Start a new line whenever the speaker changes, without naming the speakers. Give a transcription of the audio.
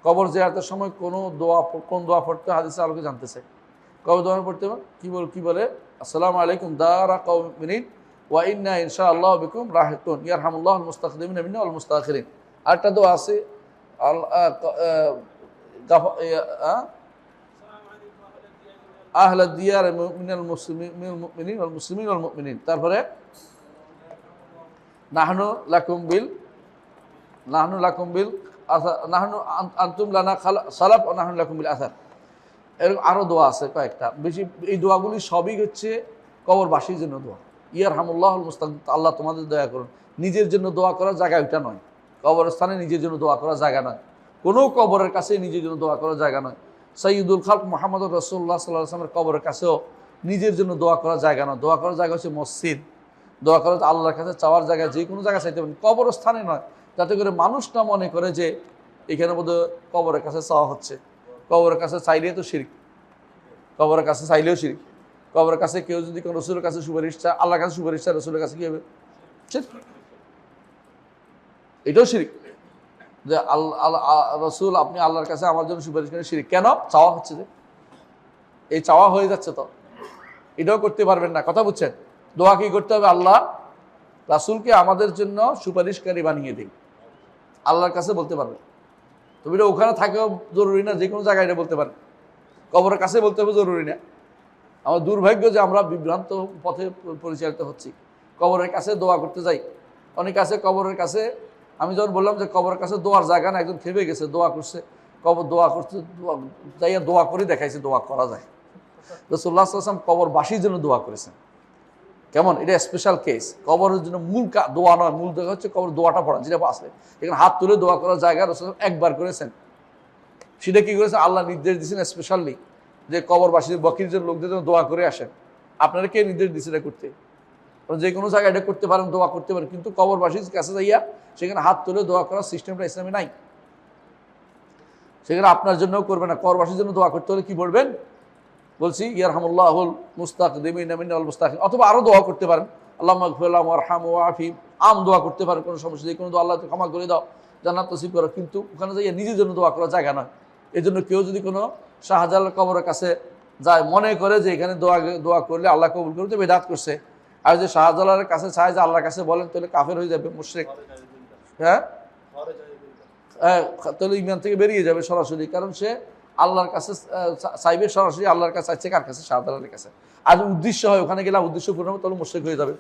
কবর জিয়ারতের সময় কোন দোয়া পড়তে হাদিসে আলোকে জানতেছে। কবর দোয়া পড়তে কি বলে আসসালামু আলাইকুম দারা কওমিন মুমিনিন ওয়া ইন্না ইনশাআল্লাহু বিকুম লাহিকুন ইয়ারহামুল্লাহুল মুস্তাকদিমিন মিন্না ওয়াল মুস্তাখিরিন। আরেকটা দোয়া আছে আহলা দিয়ার মিনাল মুসলিমিন ওয়াল মুমিনিন। তারপরে নাহনু লাকুম বিল নাহনু আনতুম লানা সালাফ ও নাহনু লাকুম বিল আসার। এরকম আরও দোয়া আছে কয়েকটা। বেশি এই দোয়াগুলি সবই হচ্ছে কবরবাসীর জন্য দোয়া। ইয়ারহামুল্লাহুল মুস্তাকিম, আল্লাহ তোমাদের দয়া করুন। নিজের জন্য দোয়া করার জায়গা ওইটা নয়, কবরস্থানে নিজের জন্য দোয়া করার জায়গা নয়, কোনো কবরের কাছে নিজের জন্য দোয়া করার জায়গা নয়। সাইয়্যিদুল খালক মুহাম্মদ রাসূলুল্লাহ সাল্লাল্লাহু আলাইহি ওয়াসাল্লামের কবরের কাছেও নিজের জন্য দোয়া করার জায়গা নয়। দোয়া করার জায়গা হচ্ছে মসজিদ, দোয়া করার আল্লাহর কাছে চাওয়ার জায়গা যে কোনো জায়গায় চাইতে পারেন, কবরস্থানে নয়, যাতে করে মানুষ না মনে করে যে এখানে বোধহয় কবরের কাছে চাওয়া হচ্ছে। কবরের কাছে চাইলেই তো শিরক, কবরের কাছে চাইলেও শিরক। কবরের কাছে কেউ যদি কোনো রসুলের কাছে সুপারিশ চায়, আল্লাহর কাছে সুপারিশ চায়, রসুলের কাছে কী হবে? এটাও শিরক। যে রসুল আপনি আল্লাহর কাছে আমার জন্য সুপারিশ করেন, শিরক। কেন? চাওয়া হচ্ছে, যে এই চাওয়া হয়ে যাচ্ছে, তো এটাও করতে পারবেন না। কথা বুঝছেন? দোয়া কি করতে হবে? আল্লাহ রাসূলকে আমাদের জন্য সুপারিশকারী বানিয়ে দিন, আল্লাহর কাছে বলতে পারবেন। তবে এটা ওখানে থাকেও জরুরি না, যে কোনো জায়গায় এটা বলতে পারেন। কবরের কাছে বলতে হবে জরুরি না। আমার দুর্ভাগ্য যে আমরা বিভ্রান্ত পথে পরিচালিত হচ্ছি। কবরের কাছে দোয়া করতে যাই, অনেক আছে কবরের কাছে। আমি যখন বললাম যে কবরের কাছে দোয়ার জায়গা না, একজন খেপে গেছে, দোয়া করছে, কবর দোয়া করছে, যাইয়া দোয়া করে দেখাইছে দোয়া করা যায়। রাসূলুল্লাহ সাল্লাল্লাহু আলাইহি ওয়াসাল্লাম কবরবাসীর জন্য দোয়া করেছেন। কেমন? এটা স্পেশাল কেস। কবরের জন্য মূল দোয়া নয়, মূল দোয়া হচ্ছে কবর দোয়াটা পড়া, যেটা আসলে এখানে হাত তুলে দোয়া করার জায়গা রাসূলুল্লাহ একবার করেছেন। সেটা কি করেছেন? আল্লাহ নির্দেশ দিয়েছেন স্পেশালি যে কবরবাসীর বকির যে লোকদের জন্য দোয়া করে আসেন। আপনারা কে নির্দেশ দিয়েছে এটা করতে? যে কোনো জায়গায় এটা করতে পারেন, দোয়া করতে পারেন, কিন্তু কবরবাসীর কাছে যাইয়া সেখানে হাত তুলে দোয়া করার সিস্টেমটা ইসলামে নাই। সেখানে আপনার জন্যও করবেন না। কবরবাসীর জন্য দোয়া করতে হলে কি বলবেন? বলছি ইয়ারহামুল্লাহুল মুস্তাকদিমিনা মিন্না ওয়াল মুস্তাখিরিন। অথবা আরও দোয়া করতে পারেন, আল্লাহুম্মা ইগফির লাহুম ওয়ারহামহু ওয়াআফিহিম। আম দোয়া করতে পারেন, কোনো সমস্যা নেই। কোনো দোয়া আল্লাহ ক্ষমা করে দাও, জান্নাত নসিব করো। কিন্তু ওখানে যাইয়া নিজের জন্য দোয়া করার জায়গা নয়। এই জন্য কেউ যদি কোনো শাহজালাল কবরের কাছে যায়, মনে করে যে এখানে দোয়া করলে আল্লাহ কবুল করবে, তো বিদআত করছে। আর যে শাহজালালের কাছে চায় যে আল্লাহর কাছে বলেন, তাহলে কাফের হয়ে যাবে, মুশরিক। হ্যাঁ, তাহলে ঈমান থেকে বেরিয়ে যাবে সরাসরি। কারণ সে আল্লাহর কাছে চাইবে, সরাসরি আল্লাহর কাছে চাইছে কার কাছে? শাহজালালের কাছে। আর উদ্দেশ্য হয় ওখানে গেলে উদ্দেশ্য পূর্ণ হবে, তাহলে মুশরিক হয়ে যাবে।